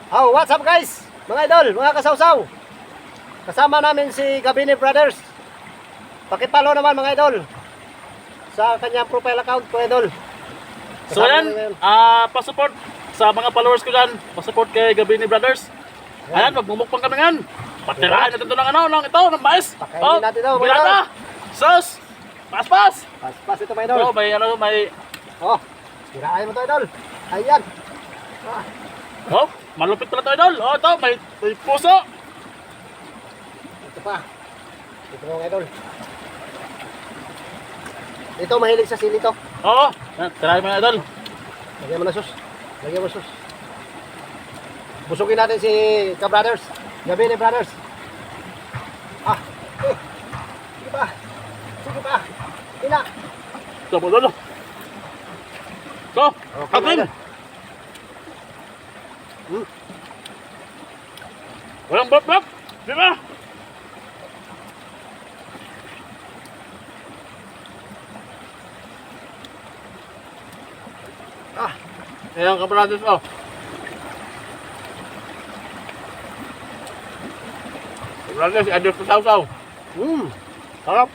Oh, what's up guys? Mga idol, mga kasawsaw. Kasama namin si Gabini Brothers. Pakipalo naman mga idol sa kanyang profile account po idol. So yan, pa-support sa mga followers ko dyan. Pa-support kay Gabini Brothers. Ayan, magmumukpang kami ngayon. Patirahin natin ito ng ng mais. Pakainin natin ito, mga Birata, sauce, pas-pas. Pas ito mga idol. Oh, may Oh, tirahin mo to idol. Ayan. oh, malupit pala ito idol. Oh, ito, may puso. Ito pa. Ito mga idol. Ito mahilig sa sili to. Oo, tirahin mo na idol. Lagyan mo na sus. Lagyan mo sus. Busugin natin si Ka-Brothers. Gabini Brothers. Sige pa. Sige pa. Ina. Ito po idol. So, Okay, agrin. idol. Walang blok-blok. Di ba? Ayan Ka-Brothers oh. Ka-Brothers, adjust sa sausaw. Sarap.